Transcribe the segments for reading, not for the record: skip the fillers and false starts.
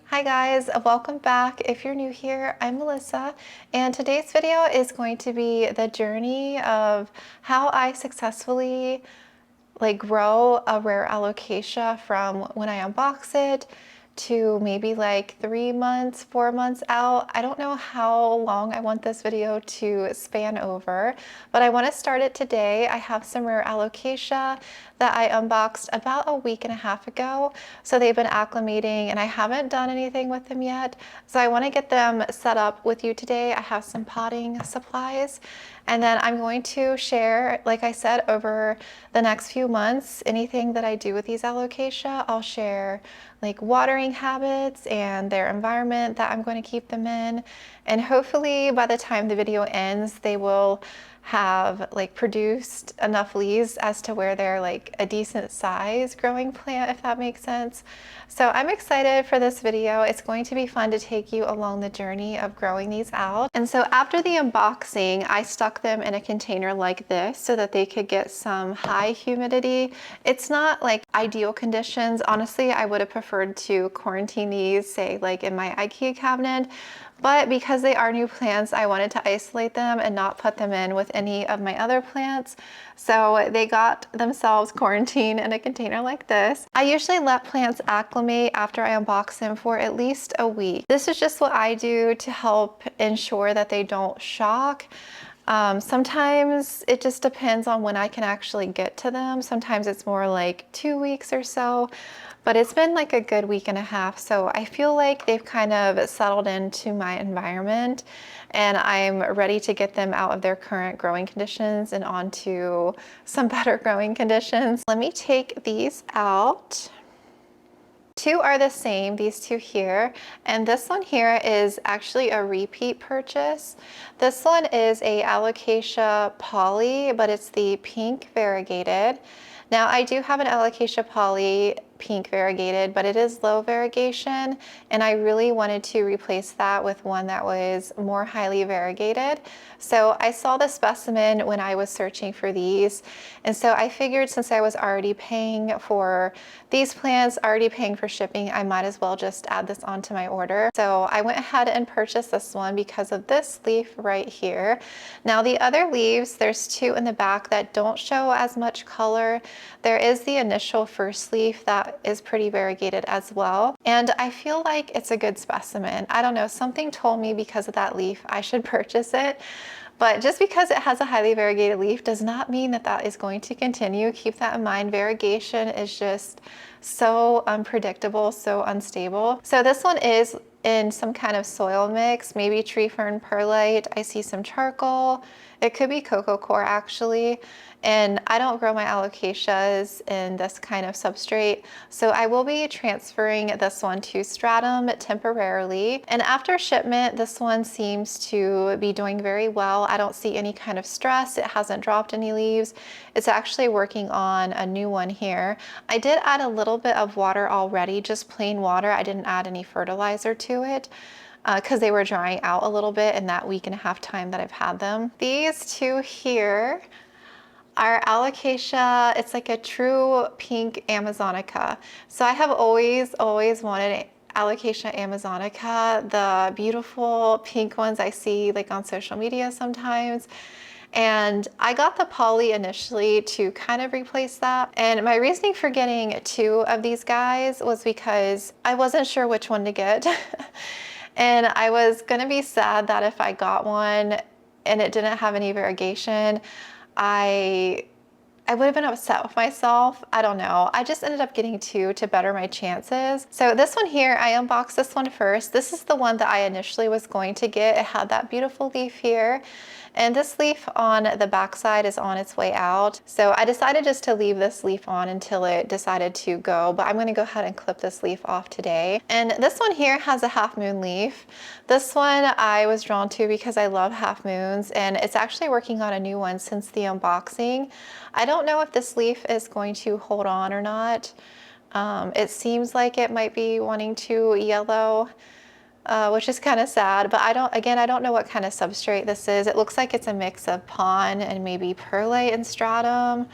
Hi guys, welcome back. If you're new here, I'm Melissa, and today's video is going to be the journey of how I successfully grow a rare alocasia from when I unbox it to maybe like 3 months, 4 months out. I don't know how long I want this video to span over, but I want to start it today. I have some rare alocasia that I unboxed about a week and a half ago. So they've been acclimating and I haven't done anything with them yet. So I want to get them set up with you today. I have some potting supplies. And then I'm going to share, like I said, over the next few months, anything that I do with these alocasia. I'll share like watering habits and their environment that I'm going to keep them in. And hopefully by the time the video ends, they will have like produced enough leaves as to where they're like a decent size growing plant, if that makes sense. So I'm excited for this video. It's going to be fun to take you along the journey of growing these out. And so after the unboxing, I stuck them in a container like this so that they could get some high humidity. It's not like ideal conditions. Honestly, I would have preferred to quarantine these, say like in my IKEA cabinet. But because they are new plants, I wanted to isolate them and not put them in with any of my other plants. So they got themselves quarantined in a container like this. I usually let plants acclimate after I unbox them for at least a week. This is just what I do to help ensure that they don't shock. Sometimes it just depends on when I can actually get to them. Sometimes it's more like 2 weeks or so, but it's been like a good week and a half. So I feel like they've kind of settled into my environment and I'm ready to get them out of their current growing conditions and onto some better growing conditions. Let me take these out. Two are the same, these two here, and this one here is actually a repeat purchase. This one is a Alocasia poly, but it's the pink variegated. Now I do have an Alocasia poly pink variegated, but it is low variegation, and I really wanted to replace that with one that was more highly variegated. So I saw the specimen when I was searching for these, and so I figured since I was already paying for these plants, already paying for shipping, I might as well just add this onto my order. So I went ahead and purchased this one because of this leaf right here. Now the other leaves, there's two in the back that don't show as much color. There is the initial first leaf that is pretty variegated as well. And I feel like it's a good specimen. I don't know, something told me because of that leaf I should purchase it. But just because it has a highly variegated leaf does not mean that that is going to continue. Keep that in mind. Variegation is just so unpredictable, so unstable. So this one is in some kind of soil mix, maybe tree fern perlite. I see some charcoal. It could be coco coir actually. And I don't grow my alocasias in this kind of substrate. So I will be transferring this one to stratum temporarily. And after shipment, this one seems to be doing very well. I don't see any kind of stress. It hasn't dropped any leaves. It's actually working on a new one here. I did add a little bit of water already, just plain water. I didn't add any fertilizer to it because they were drying out a little bit in that week and a half time that I've had them. These two here are Alocasia. It's like a true pink Amazonica. So I have always wanted Alocasia Amazonica, the beautiful pink ones I see like on social media sometimes. And I got the poly initially to kind of replace that. And my reasoning for getting two of these guys was because I wasn't sure which one to get. And I was gonna be sad that if I got one and it didn't have any variegation, I would have been upset with myself. I don't know. I just ended up getting two to better my chances. So this one here, I unboxed this one first. This is the one that I initially was going to get. It had that beautiful leaf here. And this leaf on the back side is on its way out. So I decided just to leave this leaf on until it decided to go, but I'm gonna go ahead and clip this leaf off today. And this one here has a half moon leaf. This one I was drawn to because I love half moons, and it's actually working on a new one since the unboxing. I don't know if this leaf is going to hold on or not. It seems like it might be wanting to yellow. Which is kind of sad, but I don't know what kind of substrate this is. It looks like it's a mix of pond and maybe perlite and stratum.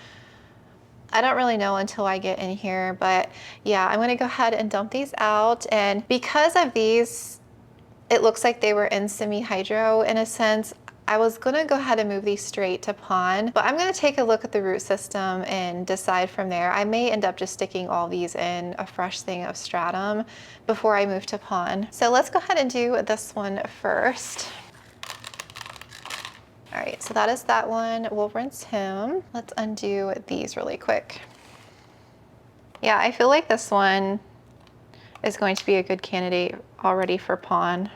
I don't really know until I get in here, but yeah, I'm gonna go ahead and dump these out. And because of these, it looks like they were in semi-hydro in a sense. I was gonna go ahead and move these straight to pond, but I'm gonna take a look at the root system and decide from there. I may end up just sticking all these in a fresh thing of stratum before I move to pond. So let's go ahead and do this one first. All right, so that is that one. We'll rinse him. Let's undo these really quick. Yeah, I feel like this one is going to be a good candidate already for pond.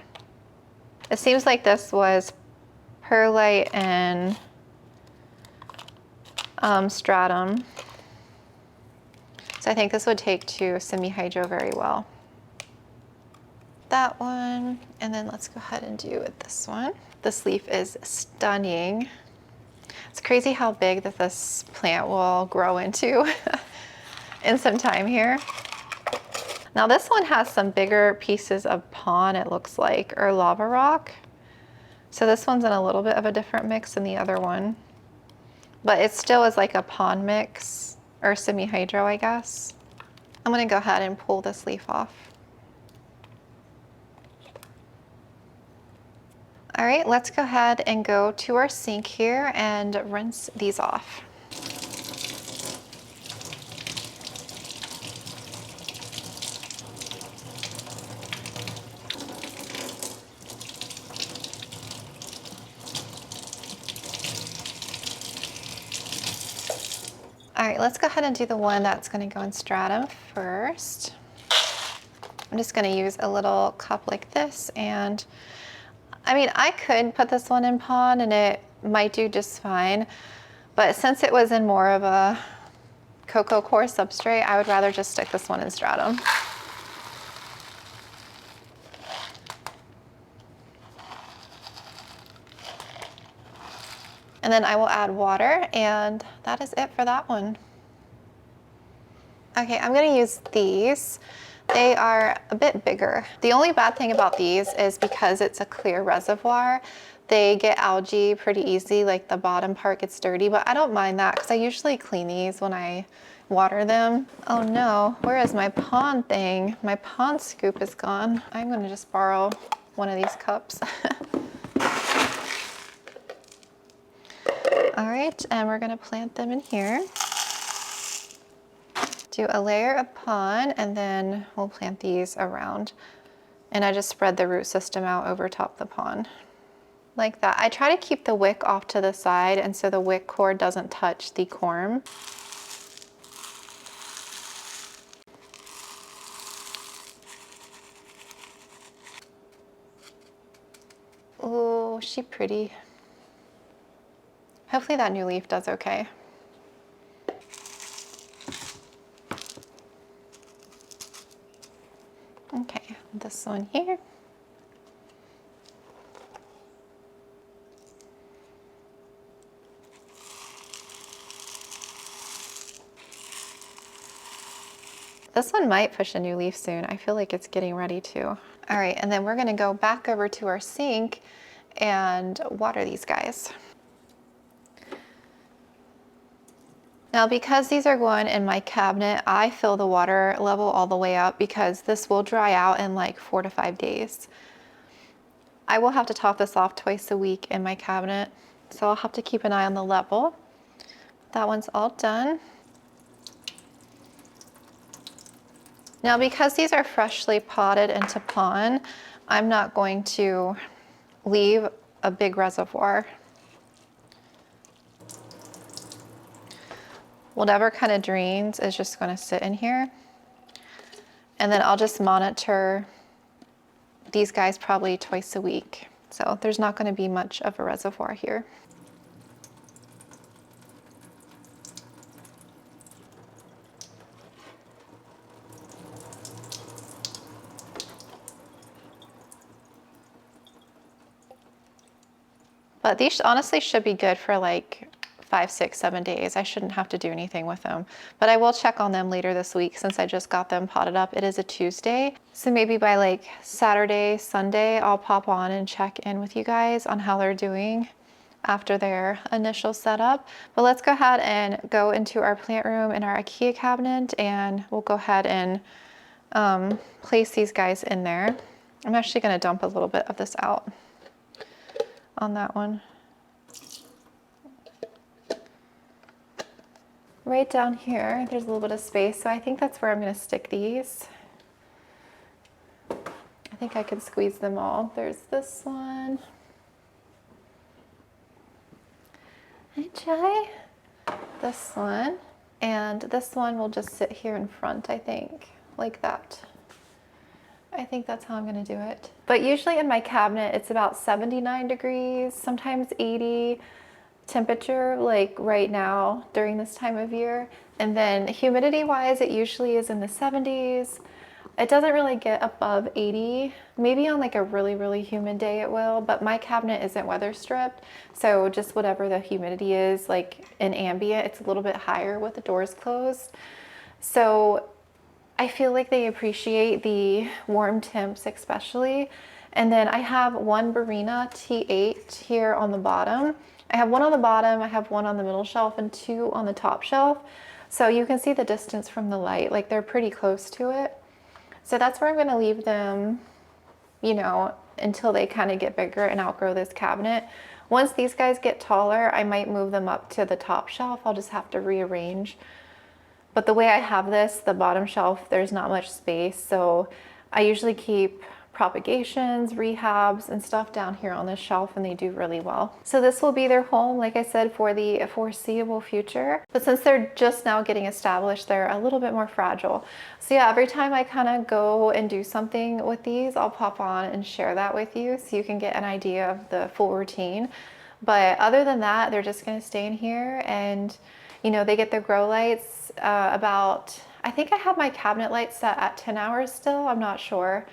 It seems like this was perlite and stratum. So I think this would take to semi-hydro very well. That one, and then let's go ahead and do this one. This leaf is stunning. It's crazy how big that this plant will grow into in some time here. Now this one has some bigger pieces of pond, it looks like, or lava rock. So this one's in a little bit of a different mix than the other one, but it still is like a pond mix or semi-hydro, I guess. I'm gonna go ahead and pull this leaf off. All right, let's go ahead and go to our sink here and rinse these off. All right, let's go ahead and do the one that's gonna go in stratum first. I'm just gonna use a little cup like this, and I mean, I could put this one in pond and it might do just fine, but since it was in more of a cocoa core substrate, I would rather just stick this one in stratum. And then I will add water, and that is it for that one. Okay, I'm gonna use these. They are a bit bigger. The only bad thing about these is because it's a clear reservoir, they get algae pretty easy, like the bottom part gets dirty, but I don't mind that because I usually clean these when I water them. Oh no, where is my pond thing? My pond scoop is gone. I'm gonna just borrow one of these cups. All right, and we're gonna plant them in here. Do a layer of pond, and then we'll plant these around. And I just spread the root system out over top the pond. Like that. I try to keep the wick off to the side, and so the wick cord doesn't touch the corm. Oh, she pretty. Hopefully that new leaf does okay. Okay, this one here. This one might push a new leaf soon. I feel like it's getting ready to. All right, and then we're gonna go back over to our sink and water these guys. Now, because these are going in my cabinet, I fill the water level all the way up because this will dry out in like 4 to 5 days. I will have to top this off twice a week in my cabinet, so I'll have to keep an eye on the level. That one's all done. Now, because these are freshly potted into pond, I'm not going to leave a big reservoir. Whatever kind of drains is just going to sit in here. And then I'll just monitor these guys probably twice a week. So there's not going to be much of a reservoir here. But these honestly should be good for like 5, 6, 7 days. I shouldn't have to do anything with them, but I will check on them later this week since I just got them potted up. It is a Tuesday, so maybe by like Saturday, Sunday, I'll pop on and check in with you guys on how they're doing. after their initial setup. But let's go ahead and go into our plant room in our IKEA cabinet, and we'll go ahead and place these guys in there. I'm actually going to dump a little bit of this out on that one. Right down here, there's a little bit of space, so I think that's where I'm going to stick these. I think I can squeeze them all. There's this one. Hi, Jai. This one. And this one will just sit here in front, I think, like that. I think that's how I'm going to do it. But usually in my cabinet, it's about 79 degrees, sometimes 80 temperature, like right now during this time of year. And then humidity wise, it usually is in the 70s. It doesn't really get above 80. Maybe on like a really, really humid day it will, but my cabinet isn't weather stripped. So just whatever the humidity is, like in ambient, it's a little bit higher with the doors closed. So I feel like they appreciate the warm temps especially. And then I have one Barina T8 here on the bottom. I have one on the bottom, I have one on the middle shelf, and two on the top shelf. So you can see the distance from the light, like they're pretty close to it. So that's where I'm gonna leave them, you know, until they kind of get bigger and outgrow this cabinet. Once these guys get taller, I might move them up to the top shelf. I'll just have to rearrange. But the way I have this, the bottom shelf, there's not much space. So I usually keep propagations, rehabs, and stuff down here on this shelf, and they do really well. So this will be their home, like I said, for the foreseeable future. But since they're just now getting established, they're a little bit more fragile. So yeah, every time I kind of go and do something with these, I'll pop on and share that with you so you can get an idea of the full routine. But other than that, they're just gonna stay in here, and you know, they get their grow lights about, I think I have my cabinet light set at 10 hours still, I'm not sure.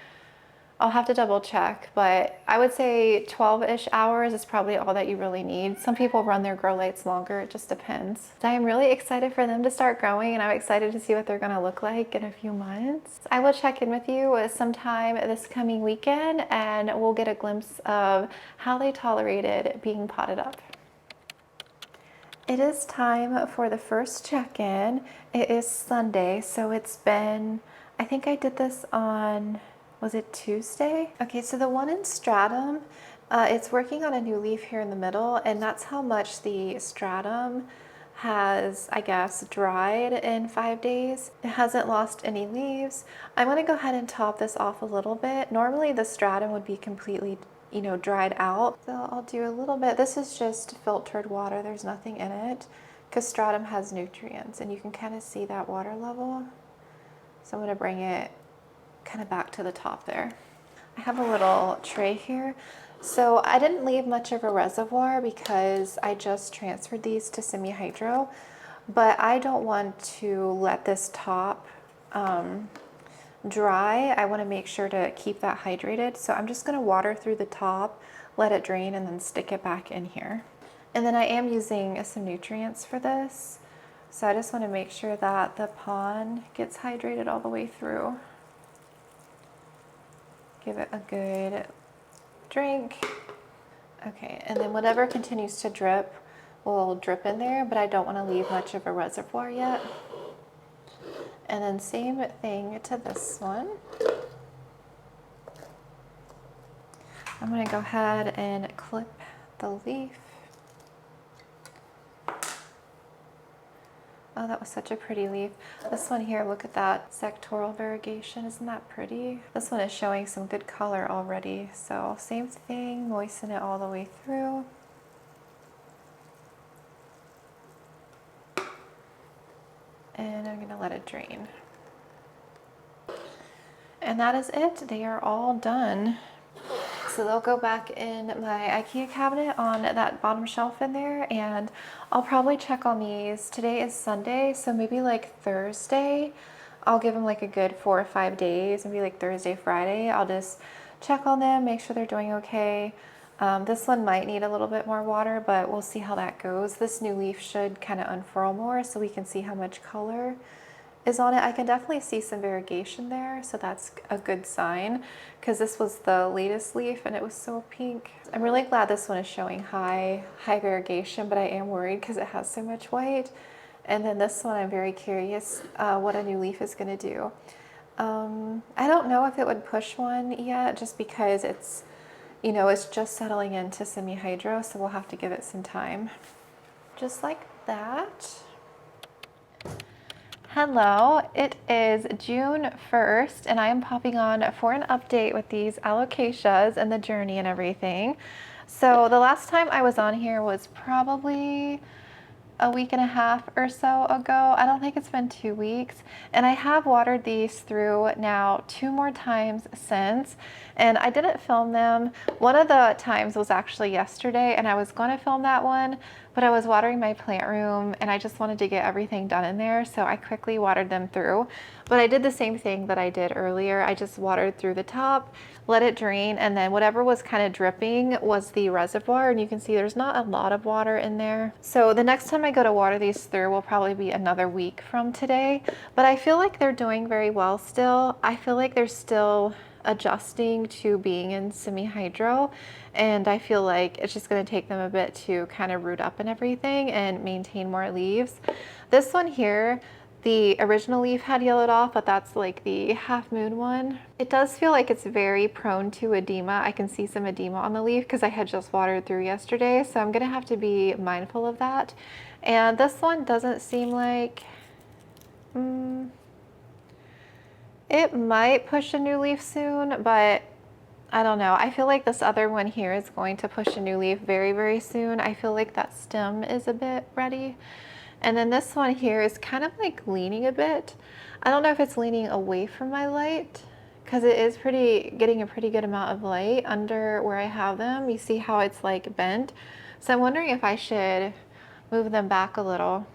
I'll have to double check, but I would say 12-ish hours is probably all that you really need. Some people run their grow lights longer, it just depends. I am really excited for them to start growing, and I'm excited to see what they're gonna look like in a few months. I will check in with you sometime this coming weekend, and we'll get a glimpse of how they tolerated being potted up. It is time for the first check-in. It is Sunday, so it's been, I think I did this on, was it Tuesday? Okay, so the one in stratum, it's working on a new leaf here in the middle, and that's how much the stratum has, I guess, dried in 5 days. It hasn't lost any leaves. I'm gonna go ahead and top this off a little bit. Normally the stratum would be completely, you know, dried out. So I'll do a little bit. This is just filtered water. There's nothing in it because stratum has nutrients, and you can kind of see that water level. So I'm gonna bring it kind of back to the top there. I have a little tray here. So I didn't leave much of a reservoir because I just transferred these to semi-hydro, but I don't want to let this top dry. I want to make sure to keep that hydrated. So I'm just going to water through the top, let it drain, and then stick it back in here. And then I am using some nutrients for this. So I just want to make sure that the pond gets hydrated all the way through. Give it a good drink. Okay, and then whatever continues to drip will drip in there, but I don't want to leave much of a reservoir yet. And then same thing to this one. I'm going to go ahead and clip the leaf. Oh, that was such a pretty leaf. This one here, look at that sectoral variegation. Isn't that pretty? This one is showing some good color already. So same thing, moisten it all the way through. And I'm gonna let it drain. And that is it. They are all done. So they'll go back in my IKEA cabinet on that bottom shelf in there, and I'll probably check on these. Today is Sunday, so maybe like Thursday, I'll give them like a good 4 or 5 days, maybe like Thursday, Friday. I'll just check on them, make sure they're doing okay. This one might need a little bit more water, but we'll see how that goes. This new leaf should kind of unfurl more so we can see how much color is on it. I can definitely see some variegation there, so that's a good sign because this was the latest leaf and it was so pink. I'm really glad this one is showing high variegation, but I am worried because it has so much white. And then this one, I'm very curious what a new leaf is going to do. I don't know if it would push one yet, just because it's, you know, it's just settling into semi-hydro, so we'll have to give it some time. Just like that. Hello, it is June 1st and I am popping on for an update with these alocasias and the journey and everything. So the last time I was on here was probably a week and a half or so ago. I don't think it's been 2 weeks. And I have watered these through now 2 more times since, and I didn't film them. One of the times was actually yesterday, and I was going to film that one, but I was watering my plant room and I just wanted to get everything done in there, so I quickly watered them through. But I did the same thing that I did earlier. I just watered through the top, let it drain, and then whatever was kind of dripping was the reservoir, and you can see there's not a lot of water in there. So the next time I go to water these through will probably be another week from today, but I feel like they're doing very well still. I feel like they're still adjusting to being in semi-hydro, and I feel like it's just going to take them a bit to kind of root up and everything and maintain more leaves. This one here, the original leaf had yellowed off, but that's like the half moon one. It does feel like it's very prone to edema. I can see some edema on the leaf because I had just watered through yesterday, so I'm gonna have to be mindful of that. And this one doesn't seem like, it might push a new leaf soon, but I don't know. I feel like this other one here is going to push a new leaf very, very soon. I feel like that stem is a bit ready. And then this one here is kind of like leaning a bit. I don't know if it's leaning away from my light because it is getting a pretty good amount of light under where I have them. You see how it's like bent. So I'm wondering if I should move them back a little.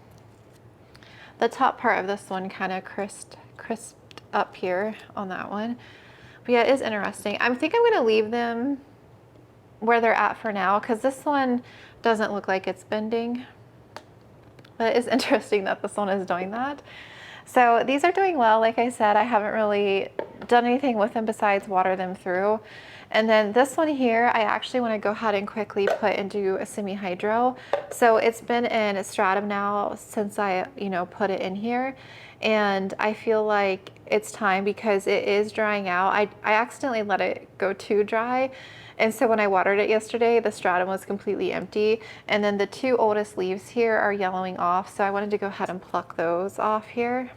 The top part of this one kind of crisped up here on that one. But yeah, it is interesting. I think I'm gonna leave them where they're at for now because this one doesn't look like it's bending. But it is interesting that this one is doing that. So these are doing well. Like I said, I haven't really done anything with them besides water them through. And then this one here, I actually want to go ahead and quickly put into a semi-hydro. So it's been in a stratum now since I, put it in here. And I feel like it's time because it is drying out. I accidentally let it go too dry. And so when I watered it yesterday, the stratum was completely empty. And then the 2 oldest leaves here are yellowing off. So I wanted to go ahead and pluck those off here.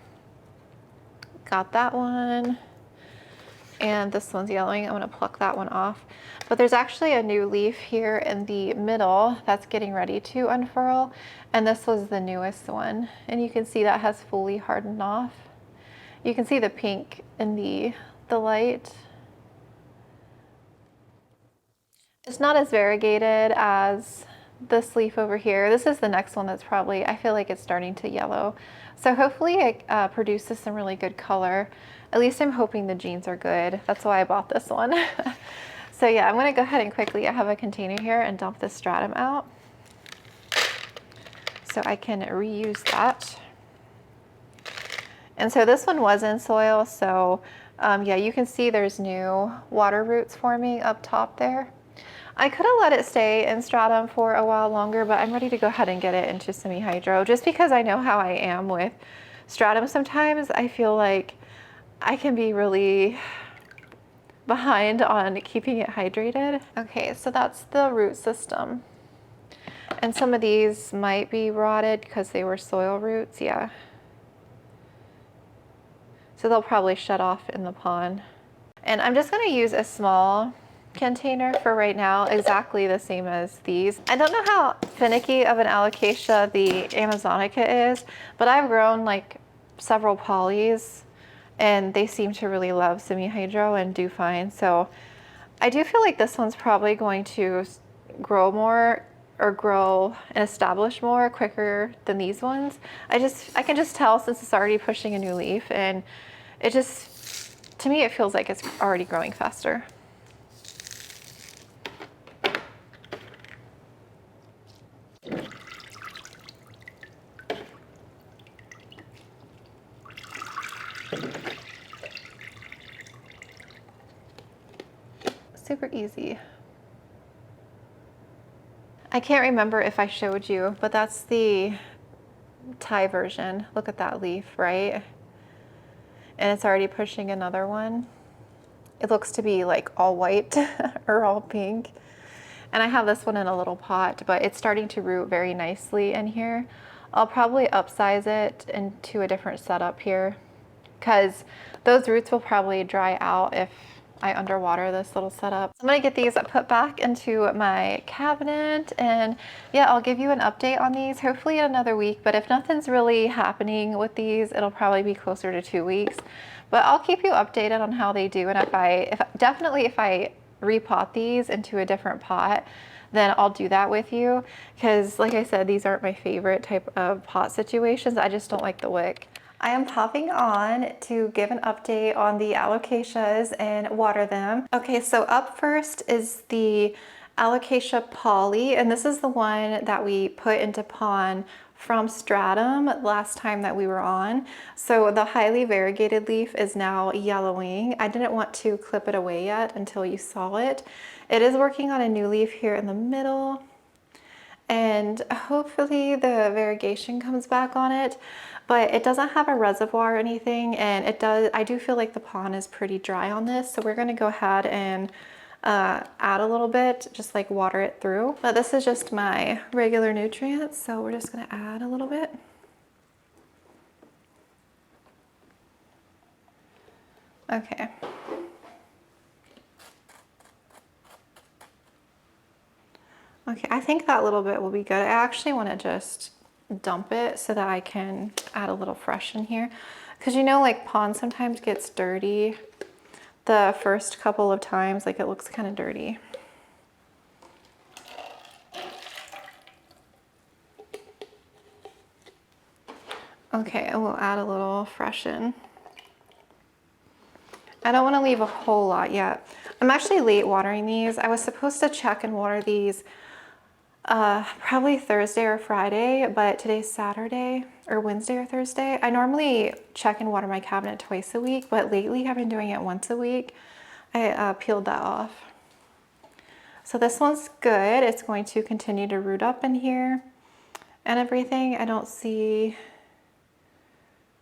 Got that one. And this one's yellowing. I'm gonna pluck that one off. But there's actually a new leaf here in the middle that's getting ready to unfurl. And this was the newest one. And you can see that has fully hardened off. You can see the pink in the light. It's not as variegated as this leaf over here. This is the next one that's probably, I feel like it's starting to yellow. So hopefully it produces some really good color. At least I'm hoping the genes are good. That's why I bought this one. So yeah, I'm gonna go ahead and quickly, I have a container here, and dump this stratum out so I can reuse that. And so this one was in soil, so yeah, you can see there's new water roots forming up top there. I could have let it stay in stratum for a while longer, but I'm ready to go ahead and get it into semi-hydro just because I know how I am with stratum sometimes. I feel like I can be really behind on keeping it hydrated. Okay, so that's the root system. And some of these might be rotted because they were soil roots, yeah. So they'll probably shut off in the pond. And I'm just gonna use a small container for right now, exactly the same as these. I don't know how finicky of an alocasia the Amazonica is, but I've grown like several polys and they seem to really love semi-hydro and do fine. So I do feel like this one's probably going to grow more or grow and establish more quicker than these ones. I can just tell since it's already pushing a new leaf, and it just, to me, it feels like it's already growing faster. super easy. I can't remember if I showed you, but that's the Thai version. Look at that leaf, right? And it's already pushing another one. It looks to be like all white or all pink. And I have this one in a little pot, but it's starting to root very nicely in here. I'll probably upsize it into a different setup here because those roots will probably dry out if I underwater this little setup. I'm gonna get these put back into my cabinet, and yeah, I'll give you an update on these hopefully in another week, but if nothing's really happening with these, it'll probably be closer to 2 weeks. But I'll keep you updated on how they do, and if I repot these into a different pot, then I'll do that with you, because like I said, these aren't my favorite type of pot situations. I just don't like the wick. I am popping on to give an update on the alocasias and water them. Okay, so up first is the alocasia poly, and this is the one that we put into pond from stratum last time that we were on. So the highly variegated leaf is now yellowing. I didn't want to clip it away yet until you saw it. It is working on a new leaf here in the middle, and hopefully the variegation comes back on it, but it doesn't have a reservoir or anything, and I do feel like the pond is pretty dry on this, so we're gonna go ahead and add a little bit, just like water it through. But this is just my regular nutrients, so we're just gonna add a little bit. Okay. Okay, I think that little bit will be good. I actually want to just dump it so that I can add a little fresh in here. Because you know, like pond sometimes gets dirty the first couple of times, like it looks kind of dirty. Okay, I will add a little fresh in. I don't want to leave a whole lot yet. I'm actually late watering these. I was supposed to check and water these probably Thursday or Friday, but today's Saturday or Wednesday or Thursday. I normally check and water my cabinet twice a week, but lately I've been doing it once a week. I peeled that off. So this one's good. It's going to continue to root up in here and everything. I don't see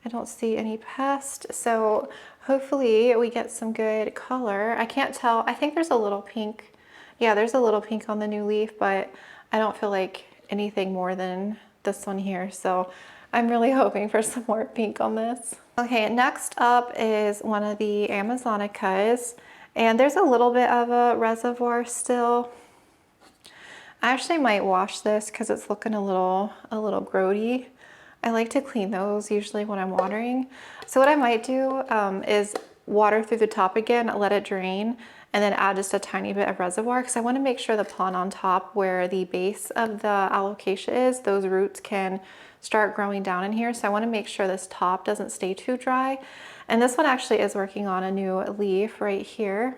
any pest, so hopefully we get some good color. I can't tell. I think there's a little pink. Yeah, there's a little pink on the new leaf, but I don't feel like anything more than this one here, so I'm really hoping for some more pink on this. Okay, next up is one of the Amazonicas, and there's a little bit of a reservoir still. I actually might wash this because it's looking a little grody. I like to clean those usually when I'm watering. So what I might do is water through the top again, let it drain, and then add just a tiny bit of reservoir, because I want to make sure the pond on top where the base of the alocasia is, those roots can start growing down in here. So I want to make sure this top doesn't stay too dry. And this one actually is working on a new leaf right here.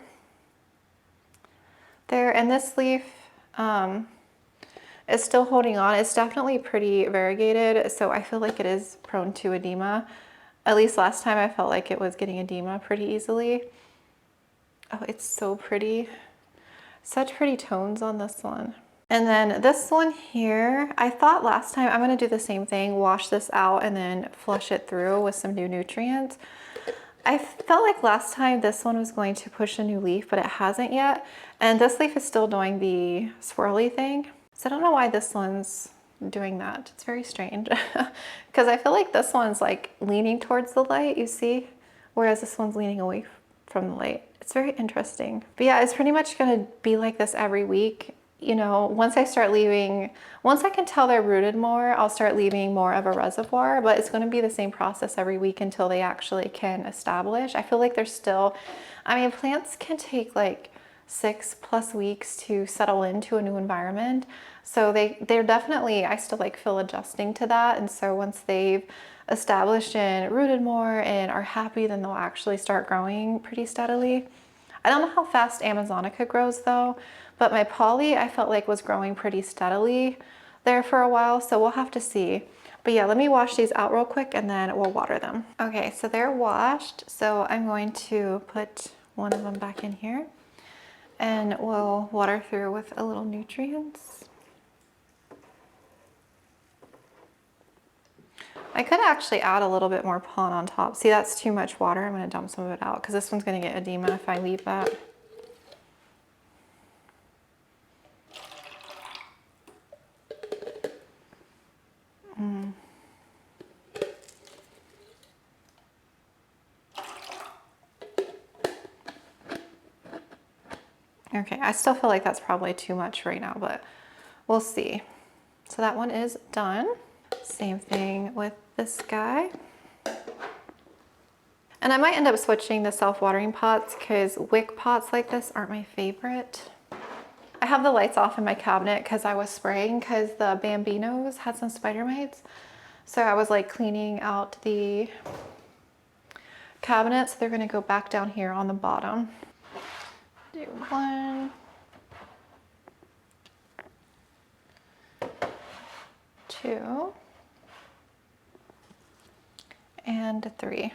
There, and this leaf is still holding on. It's definitely pretty variegated, so I feel like it is prone to edema. At least last time I felt like it was getting edema pretty easily. Oh, it's so pretty. Such pretty tones on this one. And then this one here, I thought last time I'm gonna do the same thing, wash this out and then flush it through with some new nutrients. I felt like last time this one was going to push a new leaf, but it hasn't yet. And this leaf is still doing the swirly thing. So I don't know why this one's doing that. It's very strange because I feel like this one's like leaning towards the light, you see? Whereas this one's leaning away from the light. It's very interesting. But yeah, it's pretty much gonna be like this every week. You know, once I can tell they're rooted more, I'll start leaving more of a reservoir, but it's gonna be the same process every week until they actually can establish. I feel like they're still, I mean, plants can take like 6+ weeks to settle into a new environment. So they're definitely, I still like feel adjusting to that. And so once they've established and rooted more and are happy, then they'll actually start growing pretty steadily. I don't know how fast Amazonica grows though, but my poly I felt like was growing pretty steadily there for a while, so we'll have to see. But yeah, let me wash these out real quick and then we'll water them. Okay, so they're washed, so I'm going to put one of them back in here. and we'll water through with a little nutrients. I could actually add a little bit more pond on top. See, that's too much water. I'm going to dump some of it out because this one's going to get edema if I leave that. Okay, I still feel like that's probably too much right now, but we'll see. So that one is done. Same thing with this guy. And I might end up switching the self-watering pots because wick pots like this aren't my favorite. I have the lights off in my cabinet because I was spraying because the Bambinos had some spider mites. So I was like cleaning out the cabinet. So they're going to go back down here on the bottom. Do 1, 2, and 3.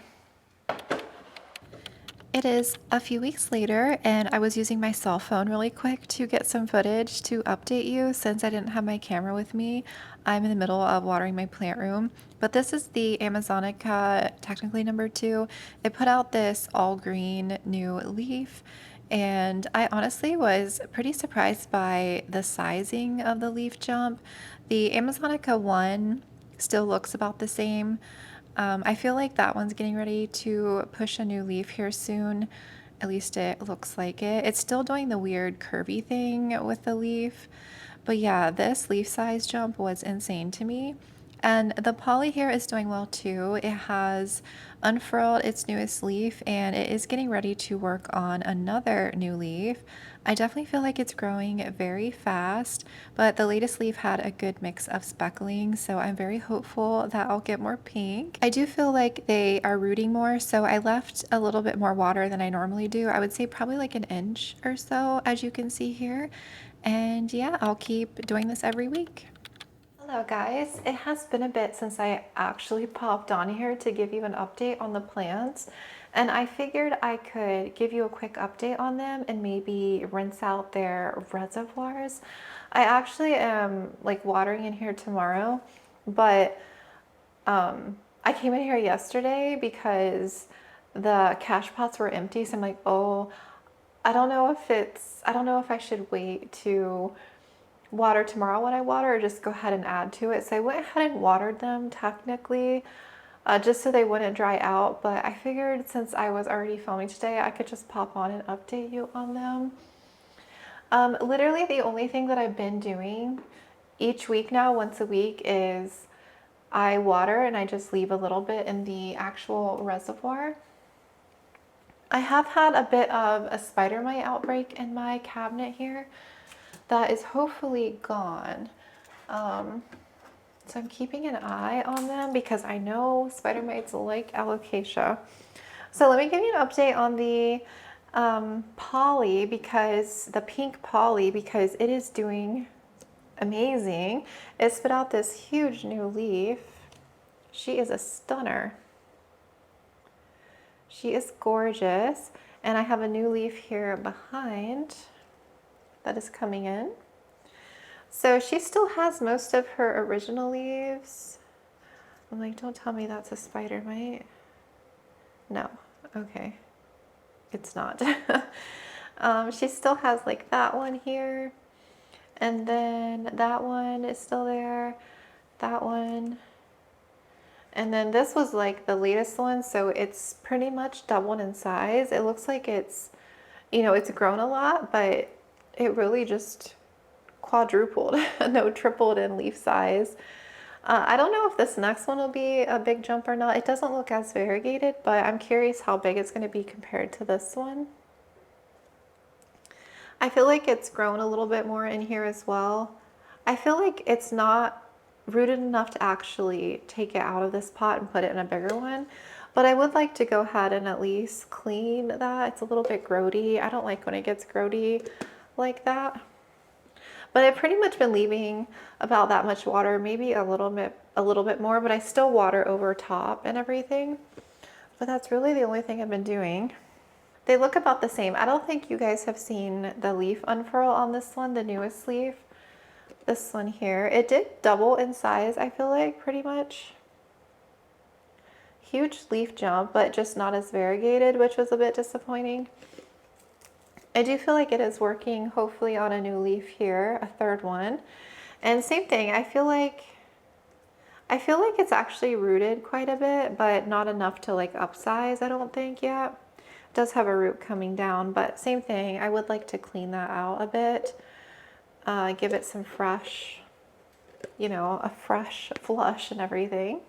It is a few weeks later and I was using my cell phone really quick to get some footage to update you since I didn't have my camera with me. I'm in the middle of watering my plant room, but this is the Amazonica, technically number 2. It put out this all green new leaf and I honestly was pretty surprised by the sizing of the leaf jump. The Amazonica 1 still looks about the same. I feel like that one's getting ready to push a new leaf here soon. At least it looks like it. It's still doing the weird curvy thing with the leaf. But yeah, this leaf size jump was insane to me. And the poly here is doing well too. It has unfurled its newest leaf and it is getting ready to work on another new leaf. I definitely feel like it's growing very fast, but the latest leaf had a good mix of speckling, so I'm very hopeful that I'll get more pink. I do feel like they are rooting more, so I left a little bit more water than I normally do. I would say probably like an inch or so, as you can see here. And yeah, I'll keep doing this every week. Hello guys, it has been a bit since I actually popped on here to give you an update on the plants, and I figured I could give you a quick update on them and maybe rinse out their reservoirs. I actually am like watering in here tomorrow, but I came in here yesterday because the cash pots were empty, so I'm like, oh, I don't know if I should wait to water tomorrow when I water or just go ahead and add to it. So I went ahead and watered them technically just so they wouldn't dry out, but I figured since I was already filming today I could just pop on and update you on them. Literally the only thing that I've been doing each week now, once a week, is I water and I just leave a little bit in the actual reservoir. I have had a bit of a spider mite outbreak in my cabinet here that is hopefully gone. So I'm keeping an eye on them because I know spider mites like alocasia. So let me give you an update on the poly, because the pink poly, because it is doing amazing. It spit out this huge new leaf. She is a stunner. She is gorgeous. And I have a new leaf here behind that is coming in. So she still has most of her original leaves. I'm like, don't tell me that's a spider mite. No, okay, it's not. She still has like that one here, and then that one is still there, that one, and then this was like the latest one, so it's pretty much doubled in size. It looks like it's, you know, it's grown a lot, but it really just quadrupled, no, tripled in leaf size. I don't know if this next one will be a big jump or not. It doesn't look as variegated, but I'm curious how big it's going to be compared to this one. I feel like it's grown a little bit more in here as well. I feel like it's not rooted enough to actually take it out of this pot and put it in a bigger one, but I would like to go ahead and at least clean that. It's a little bit grody. I don't like when it gets grody like that. But I've pretty much been leaving about that much water, maybe a little bit more, but I still water over top and everything. But that's really the only thing I've been doing. They look about the same. I don't think you guys have seen the leaf unfurl on this one, the newest leaf. This one here. It did double in size, I feel like, pretty much. Huge leaf jump, but just not as variegated, which was a bit disappointing. I do feel like it is working, hopefully, on a new leaf here, a third one. And same thing, I feel like it's actually rooted quite a bit, but not enough to like upsize, I don't think yet. It does have a root coming down, but same thing, I would like to clean that out a bit. Give it some fresh, you know, a fresh flush and everything.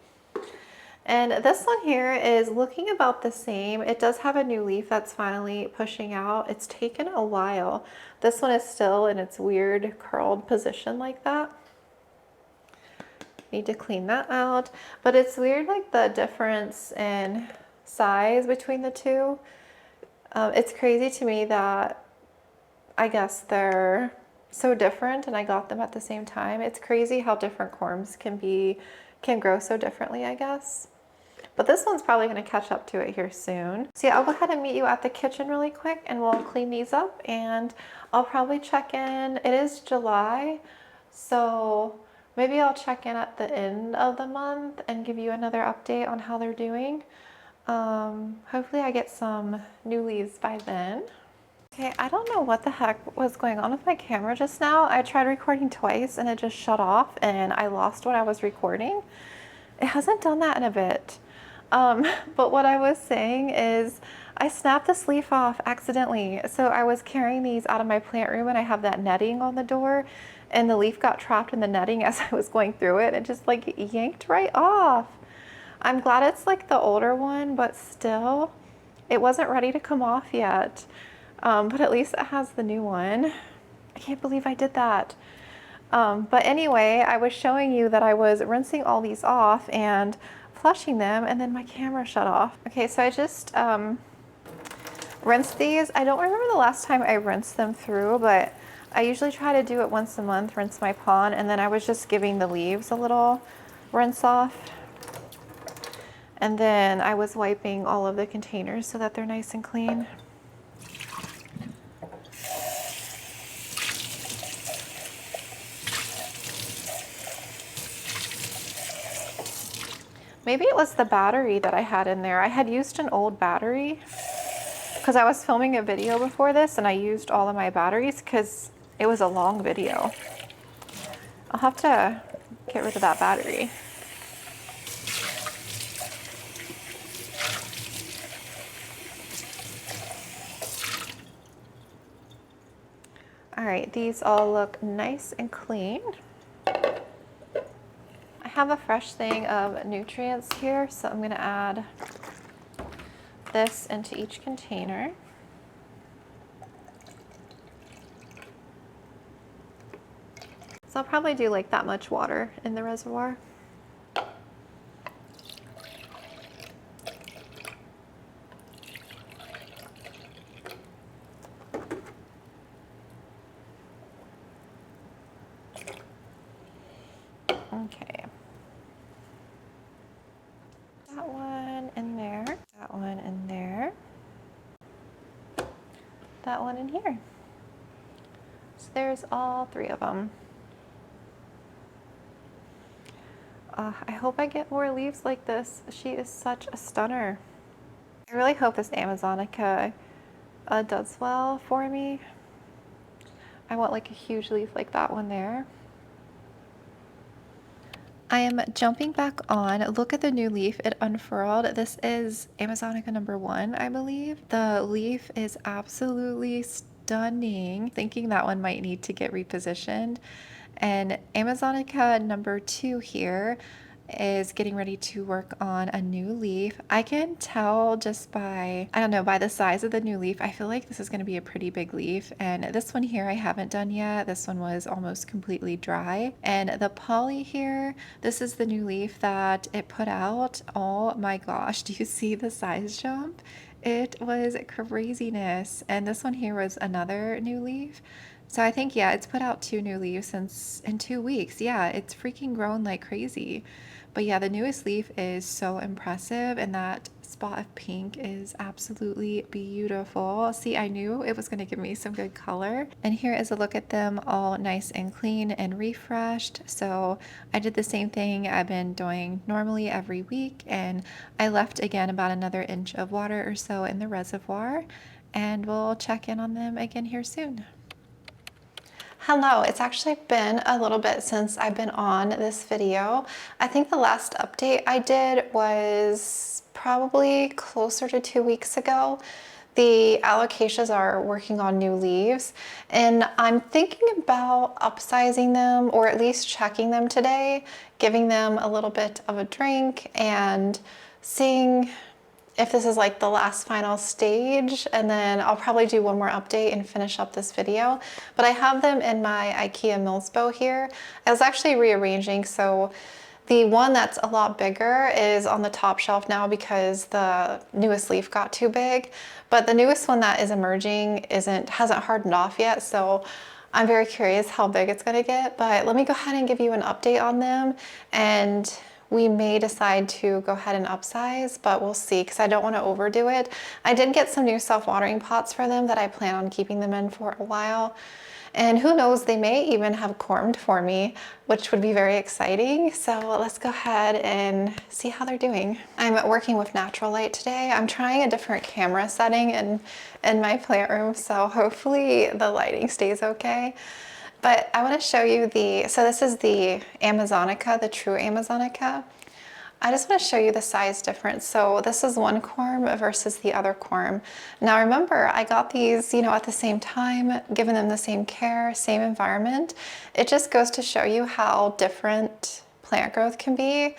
And this one here is looking about the same. It does have a new leaf that's finally pushing out. It's taken a while. This one is still in its weird curled position like that. Need to clean that out. But it's weird, like the difference in size between the two. It's crazy to me that I guess they're so different and I got them at the same time. It's crazy how different corms can grow so differently, I guess. But this one's probably going to catch up to it here soon. So yeah, I'll go ahead and meet you at the kitchen really quick and we'll clean these up and I'll probably check in. It is July, so maybe I'll check in at the end of the month and give you another update on how they're doing. Hopefully I get some new leaves by then. Okay, I don't know what the heck was going on with my camera just now. I tried recording twice and it just shut off and I lost what I was recording. It hasn't done that in a bit. But what I was saying is I snapped this leaf off accidentally. So I was carrying these out of my plant room and I have that netting on the door and the leaf got trapped in the netting as I was going through it and just like yanked right off. I'm glad it's like the older one, but still it wasn't ready to come off yet. But at least it has the new one. I can't believe I did that. But anyway, I was showing you that I was rinsing all these off and flushing them and then my camera shut off. Okay, so I just rinsed these. I don't remember the last time I rinsed them through, but I usually try to do it once a month, rinse my pond, and then I was just giving the leaves a little rinse off. And then I was wiping all of the containers so that they're nice and clean. Maybe it was the battery that I had in there. I had used an old battery because I was filming a video before this and I used all of my batteries because it was a long video. I'll have to get rid of that battery. All right, these all look nice and clean. I have a fresh thing of nutrients here, so I'm going to add this into each container. So I'll probably do like that much water in the reservoir. Okay. That one in there, that one in there, that one in here. So there's all three of them. I hope I get more leaves like this. She is such a stunner. I really hope this Amazonica does well for me. I want like a huge leaf like that one there. I am jumping back on. Look at the new leaf. It unfurled. This is Amazonica #1, I believe. The leaf is absolutely stunning. Thinking that one might need to get repositioned. And Amazonica #2 here is getting ready to work on a new leaf. I can tell just by, I don't know, by the size of the new leaf, I feel like this is going to be a pretty big leaf. And this one here I haven't done yet. This one was almost completely dry. And the poly here, this is the new leaf that it put out. Oh my gosh, do you see the size jump? It was craziness. And this one here was another new leaf. So I think, yeah, it's put out 2 new leaves in 2 weeks. Yeah, it's freaking grown like crazy. But yeah, the newest leaf is so impressive, and that spot of pink is absolutely beautiful. See, I knew it was going to give me some good color. And here is a look at them all nice and clean and refreshed. So I did the same thing I've been doing normally every week, and I left again about another inch of water or so in the reservoir, and we'll check in on them again here soon. Hello, it's actually been a little bit since I've been on this video. I think the last update I did was probably closer to 2 weeks ago. The Alocasias are working on new leaves, and I'm thinking about upsizing them, or at least checking them today, giving them a little bit of a drink and seeing if this is like the last final stage, and then I'll probably do one more update and finish up this video. But I have them in my IKEA Milsbo here. I was actually rearranging, so the one that's a lot bigger is on the top shelf now because the newest leaf got too big. But the newest one that is emerging hasn't hardened off yet, so I'm very curious how big it's gonna get. But let me go ahead and give you an update on them, and we may decide to go ahead and upsize, but we'll see, because I don't want to overdo it. I did get some new self-watering pots for them that I plan on keeping them in for a while. And who knows, they may even have cormed for me, which would be very exciting. So let's go ahead and see how they're doing. I'm working with natural light today. I'm trying a different camera setting in my plant room, so hopefully the lighting stays okay. But I want to show you so this is the Amazonica, the true Amazonica. I just want to show you the size difference. So this is one corm versus the other corm. Now remember, I got these, at the same time, given them the same care, same environment. It just goes to show you how different plant growth can be.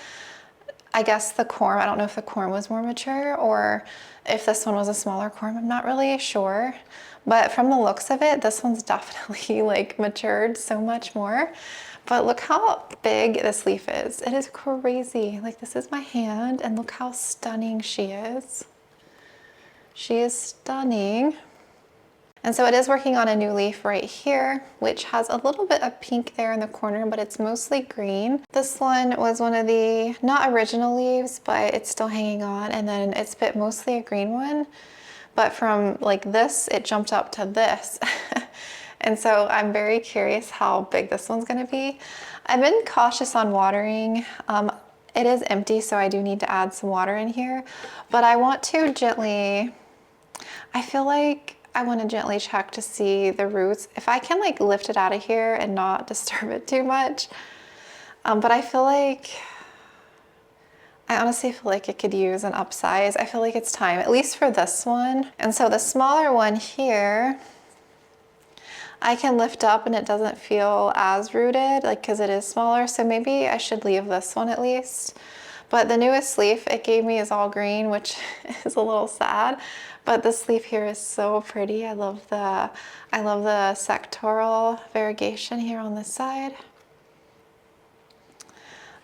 I guess the corm, I don't know if the corm was more mature or if this one was a smaller corm, I'm not really sure. But from the looks of it, this one's definitely like matured so much more. But look how big this leaf is. It is crazy. Like, this is my hand, and look how stunning she is. She is stunning. And so it is working on a new leaf right here, which has a little bit of pink there in the corner, but it's mostly green. This one was one of the, not original leaves, but it's still hanging on. And then it's been mostly a green one. But from like this, it jumped up to this. And so I'm very curious how big this one's gonna be. I've been cautious on watering. It is empty, so I do need to add some water in here. But I want to gently, I feel like I want to gently check to see the roots. If I can like lift it out of here and not disturb it too much. But I honestly feel like it could use an upsize. I feel like it's time, at least for this one. And so the smaller one here, I can lift up and it doesn't feel as rooted, like, because it is smaller. So maybe I should leave this one at least. But the newest leaf it gave me is all green, which is a little sad. But this leaf here is so pretty. I love the sectoral variegation here on this side.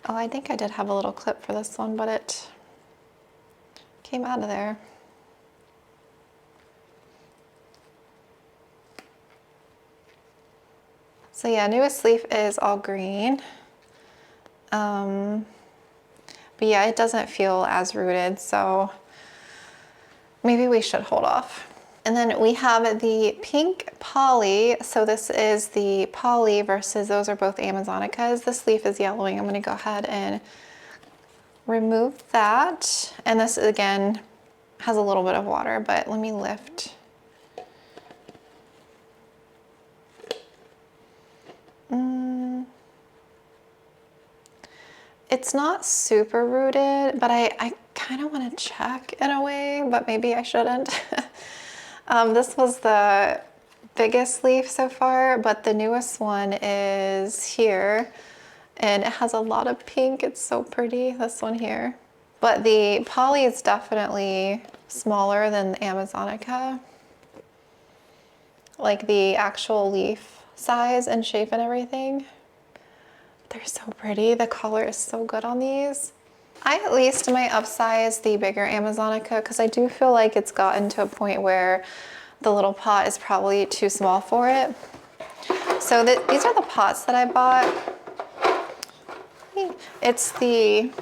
Oh, I think I did have a little clip for this one, but it came out of there. So yeah, newest leaf is all green. But yeah, it doesn't feel as rooted, so maybe we should hold off. And then we have the pink poly. So this is the poly versus those are both Amazonicas. This leaf is yellowing. I'm gonna go ahead and remove that. And this again has a little bit of water, but let me lift. It's not super rooted, but I kind of want to check in a way, but maybe I shouldn't. This was the biggest leaf so far, but the newest one is here, and it has a lot of pink. It's so pretty, this one here. But the poly is definitely smaller than the Amazonica. Like the actual leaf size and shape and everything. They're so pretty. The color is so good on these. I at least might upsize the bigger Amazonica because I do feel like it's gotten to a point where the little pot is probably too small for it. So these are the pots that I bought. It's the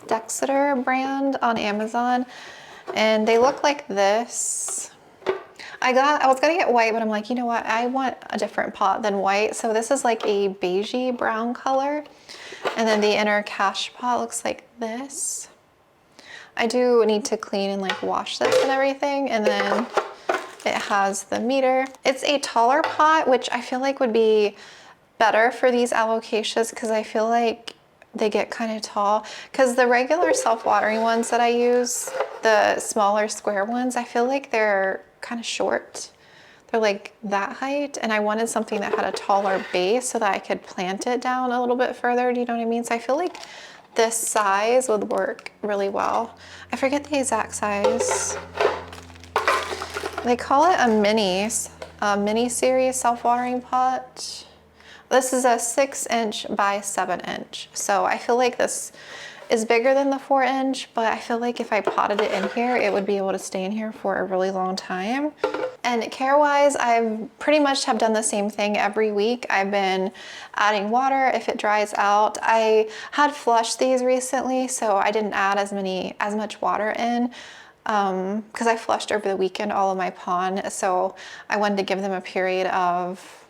Dexter brand on Amazon, and they look like this. I was gonna get white, but I'm like, you know what? I want a different pot than white. So this is like a beigey brown color. And then the inner cache pot looks like this. I do need to clean and like wash this and everything. And then it has the meter. It's a taller pot, which I feel like would be better for these alocasias because I feel like they get kind of tall. Because the regular self-watering ones that I use, the smaller square ones, I feel like they're kind of short. They're like that height, and I wanted something that had a taller base so that I could plant it down a little bit further. Do you know what I mean? So I feel like this size would work really well. I forget the exact size. They call it a mini series self-watering pot. This is a 6-inch by 7-inch. So I feel like this is bigger than the 4-inch, but I feel like if I potted it in here, it would be able to stay in here for a really long time. And care-wise, I've pretty much have done the same thing every week. I've been adding water if it dries out. I had flushed these recently, so I didn't add as much water in because I flushed over the weekend all of my pond. So I wanted to give them a period of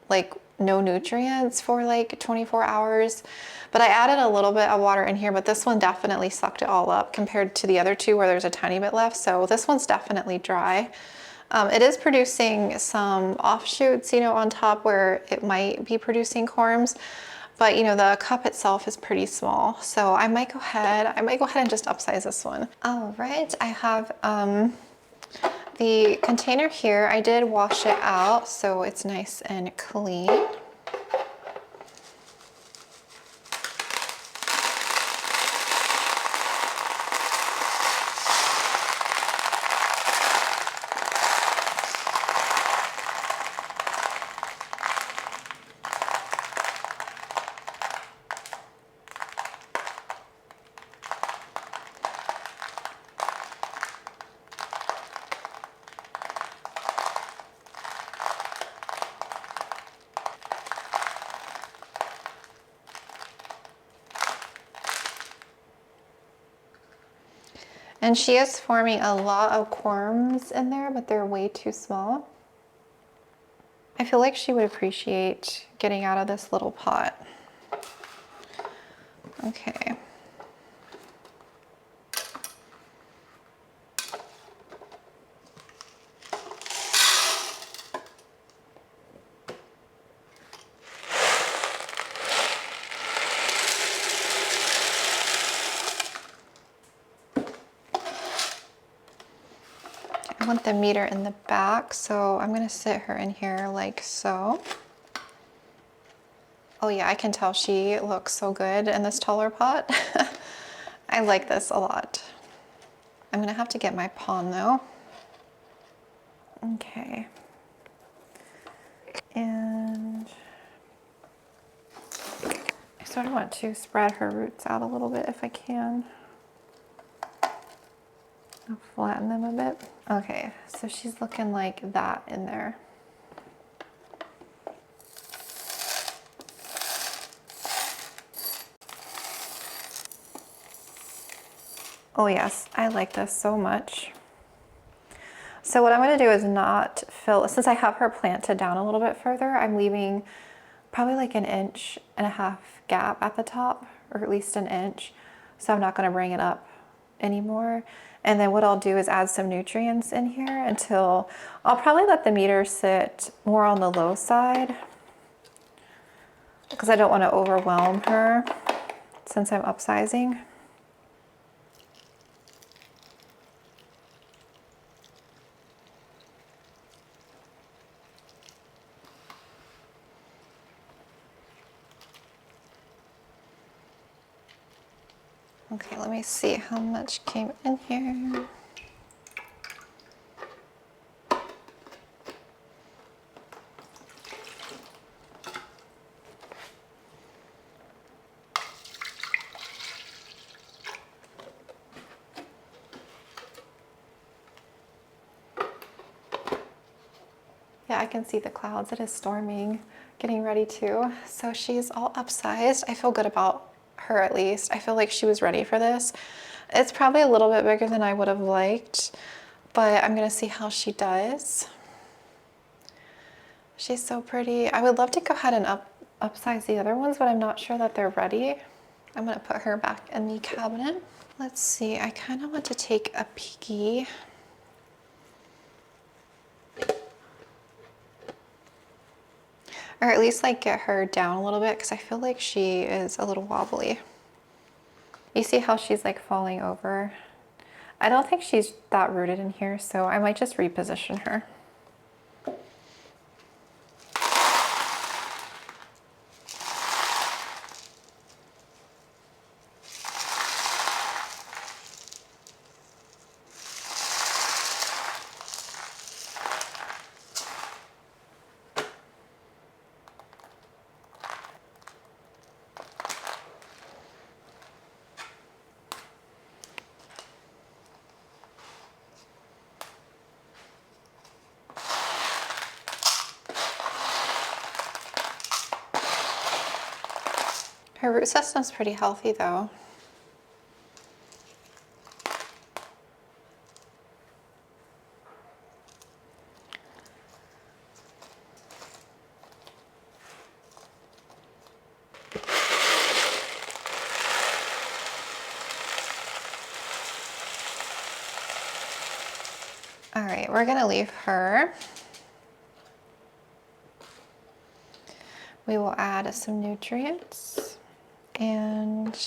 like no nutrients for like 24 hours. But I added a little bit of water in here, but this one definitely sucked it all up compared to the other two where there's a tiny bit left. So this one's definitely dry. It is producing some offshoots, you know, on top where it might be producing corms, but you know, the cup itself is pretty small. So I might go ahead and just upsize this one. All right, I have the container here. I did wash it out, so it's nice and clean. And she is forming a lot of corms in there, but they're way too small. I feel like she would appreciate getting out of this little pot. Okay. I want the meter in the back, so I'm gonna sit her in here like so. Oh yeah, I can tell she looks so good in this taller pot. I like this a lot. I'm gonna have to get my pond though. Okay. And I sort of want to spread her roots out a little bit if I can. I'll flatten them a bit. Okay, so she's looking like that in there. Oh yes, I like this so much. So what I'm gonna do is not fill, since I have her planted down a little bit further, I'm leaving probably like 1.5 inch gap at the top, or at least 1 inch. So I'm not gonna bring it up anymore. And then what I'll do is add some nutrients in here until, I'll probably let the meter sit more on the low side because I don't want to overwhelm her since I'm upsizing. Okay, let me see how much came in here. Yeah, I can see the clouds. It is storming, getting ready to. So she's all upsized. I feel good about her at least. I feel like she was ready for this. It's probably a little bit bigger than I would have liked, but I'm gonna see how she does. She's so pretty. I would love to go ahead and upsize the other ones, but I'm not sure that they're ready. I'm gonna put her back in the cabinet. Let's see, I kind of want to take a peeky. Or at least like get her down a little bit because I feel like she is a little wobbly. You see how she's like falling over? I don't think she's that rooted in here, so I might just reposition her. Her root system's pretty healthy though. All right, we're gonna leave her. We will add some nutrients, and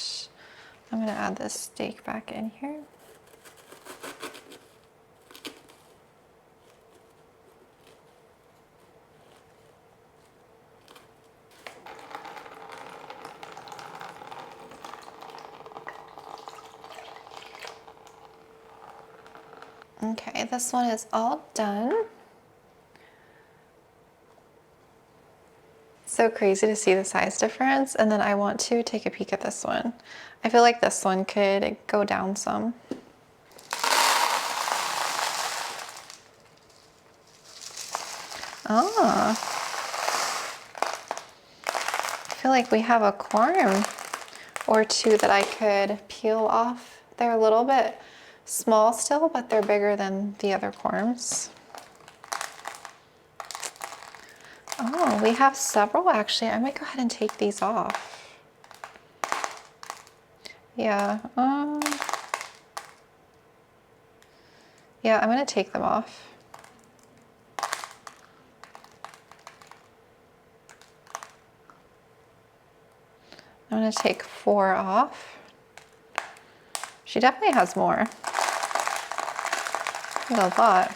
I'm gonna add this steak back in here. Okay, this one is all done. So crazy to see the size difference. And then I want to take a peek at this one. I feel like this one could go down some. Ah, I feel like we have a corm or two that I could peel off. They're a little bit small still, but they're bigger than the other corms. Oh, we have several actually. I might go ahead and take these off. Yeah, yeah, I'm gonna take them off. I'm gonna take 4 off. She definitely has more. A lot.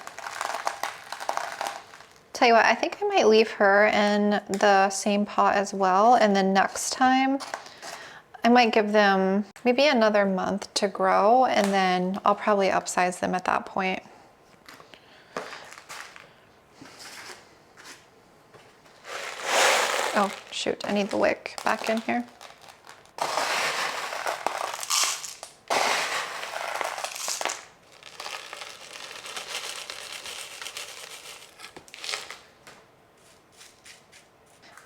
Tell you what, I think I might leave her in the same pot as well, and then next time I might give them maybe another month to grow, and then I'll probably upsize them at that point. Oh shoot, I need the wick back in here.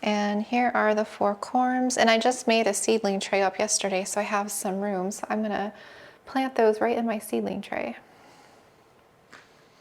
And here are the 4 corms, and I just made a seedling tray up yesterday, so I have some room. So I'm gonna plant those right in my seedling tray.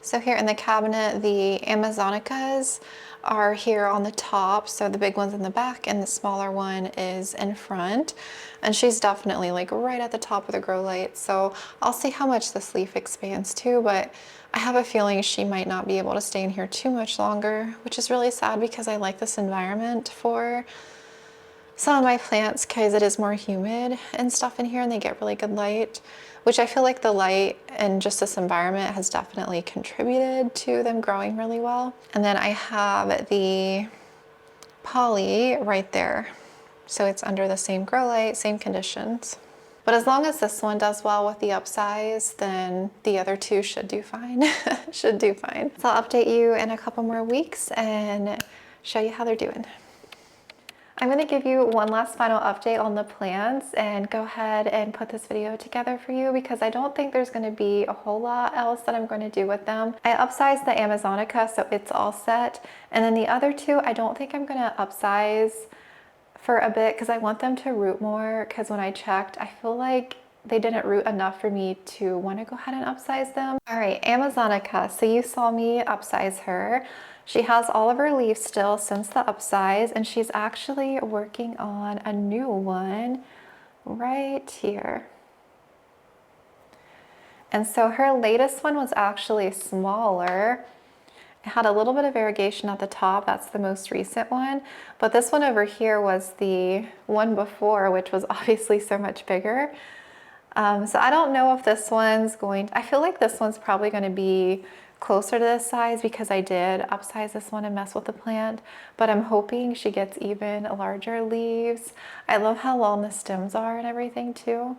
So here in the cabinet, the Amazonicas are here on the top. So the big one's in the back and the smaller one is in front. And she's definitely like right at the top of the grow light. So I'll see how much this leaf expands too, but I have a feeling she might not be able to stay in here too much longer, which is really sad because I like this environment for some of my plants because it is more humid and stuff in here and they get really good light, which I feel like the light and just this environment has definitely contributed to them growing really well. And then I have the poly right there. So it's under the same grow light, same conditions. But as long as this one does well with the upsize, then the other 2 should do fine. Should do fine. So I'll update you in a couple more weeks and show you how they're doing. I'm going to give you one last final update on the plants and go ahead and put this video together for you because I don't think there's going to be a whole lot else that I'm going to do with them. I upsized the Amazonica, so it's all set. And then the other 2, I don't think I'm going to upsize for a bit because I want them to root more, because when I checked, I feel like they didn't root enough for me to want to go ahead and upsize them. All right, Amazonica. So you saw me upsize her. She has all of her leaves still since the upsize, and she's actually working on a new one right here. And so her latest one was actually smaller. It had a little bit of variegation at the top. That's the most recent one. But this one over here was the one before, which was obviously so much bigger. So I don't know if this one's going to, I feel like this one's probably going to be closer to this size because I did upsize this one and mess with the plant, but I'm hoping she gets even larger leaves. I love how long the stems are and everything too.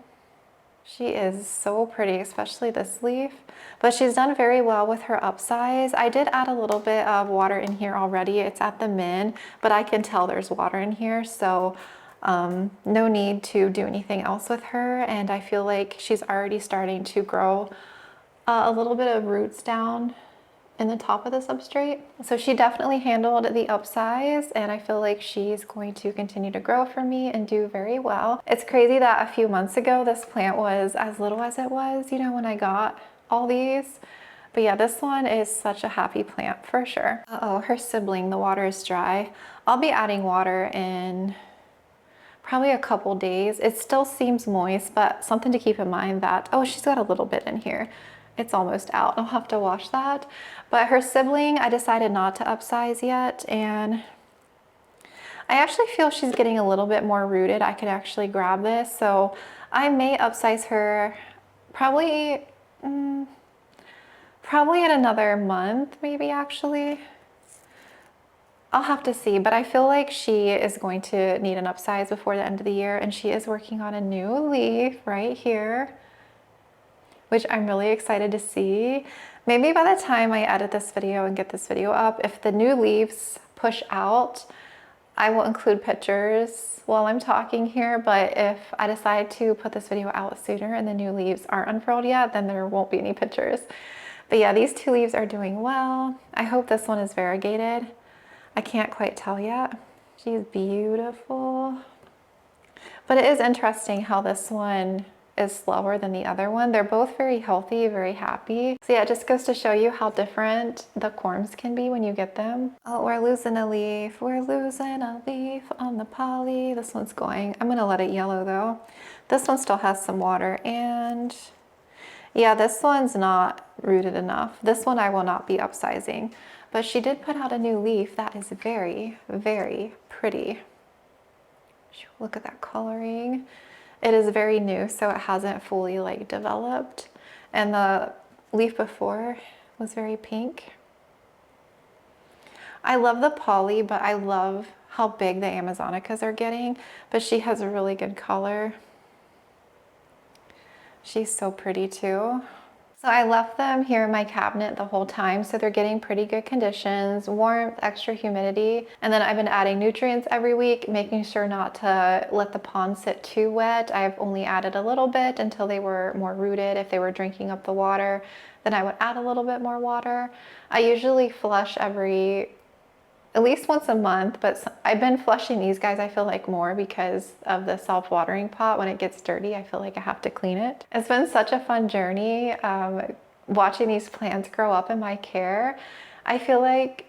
She is so pretty, especially this leaf, but she's done very well with her upsize. I did add a little bit of water in here already. It's at the min, but I can tell there's water in here, so no need to do anything else with her. And I feel like she's already starting to grow a little bit of roots down in the top of the substrate. So she definitely handled the upsize, and I feel like she's going to continue to grow for me and do very well. It's crazy that a few months ago this plant was as little as it was, you know, when I got all these. But yeah, this one is such a happy plant for sure. Uh-oh, her sibling, the water is dry. I'll be adding water in probably a couple days. It still seems moist, but something to keep in mind that, oh, she's got a little bit in here. It's almost out. I'll have to wash that. But her sibling, I decided not to upsize yet. And I actually feel she's getting a little bit more rooted. I could actually grab this. So I may upsize her probably in another month, maybe actually. I'll have to see, but I feel like she is going to need an upsize before the end of the year, and she is working on a new leaf right here, which I'm really excited to see. Maybe by the time I edit this video and get this video up, if the new leaves push out, I will include pictures while I'm talking here, but if I decide to put this video out sooner and the new leaves aren't unfurled yet, then there won't be any pictures. But yeah, these two leaves are doing well. I hope this one is variegated. I can't quite tell yet. She's beautiful. But it is interesting how this one is slower than the other one. They're both very healthy, very happy. So yeah, it just goes to show you how different the corms can be when you get them. Oh, we're losing a leaf. We're losing a leaf on the poly. This one's going. I'm gonna let it yellow though. This one still has some water, and yeah, this one's not rooted enough. This one I will not be upsizing. But she did put out a new leaf that is very, very pretty. Look at that coloring. It is very new, so it hasn't fully like developed. And the leaf before was very pink. I love the poly, but I love how big the Amazonicas are getting. But she has a really good color. She's so pretty too. So I left them here in my cabinet the whole time, so they're getting pretty good conditions, warmth, extra humidity, and then I've been adding nutrients every week, making sure not to let the pond sit too wet. I've only added a little bit until they were more rooted. If they were drinking up the water, then I would add a little bit more water. I usually flush at least once a month, but I've been flushing these guys, I feel like, more because of the self-watering pot. When it gets dirty, I feel like I have to clean it. It's been such a fun journey watching these plants grow up in my care. I feel like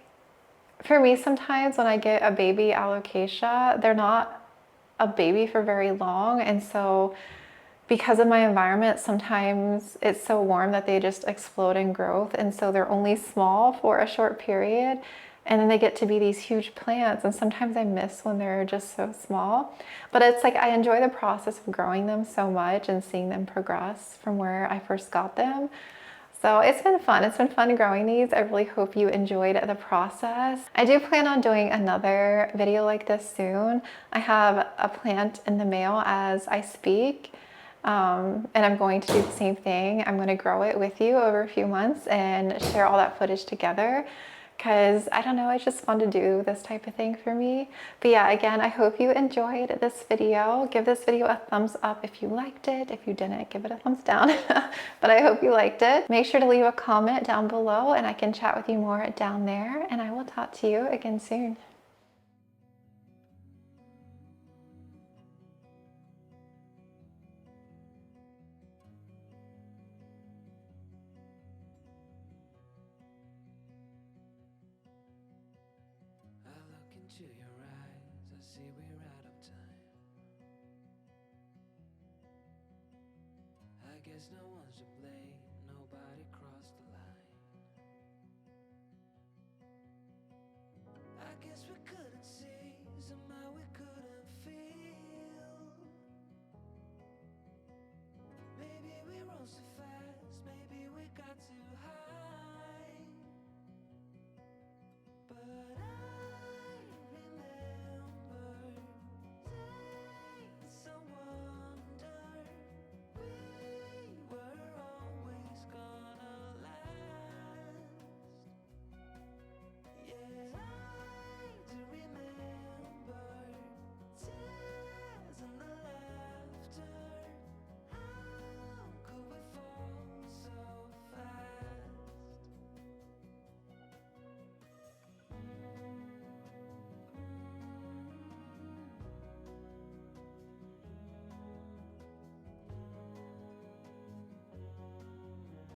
for me, sometimes when I get a baby alocasia, they're not a baby for very long. And so because of my environment, sometimes it's so warm that they just explode in growth. And so they're only small for a short period. And then they get to be these huge plants, and sometimes I miss when they're just so small. But it's like I enjoy the process of growing them so much and seeing them progress from where I first got them. So it's been fun. It's been fun growing these. I really hope you enjoyed the process. I do plan on doing another video like this soon. I have a plant in the mail as I speak. And I'm going to do the same thing. I'm going to grow it with you over a few months and share all that footage together. Because I don't know, it's just fun to do this type of thing for me. But yeah, again, I hope you enjoyed this video. Give this video a thumbs up if you liked it. If you didn't, give it a thumbs down. But I hope you liked it. Make sure to leave a comment down below and I can chat with you more down there. And I will talk to you again soon. guess no one's to blame, nobody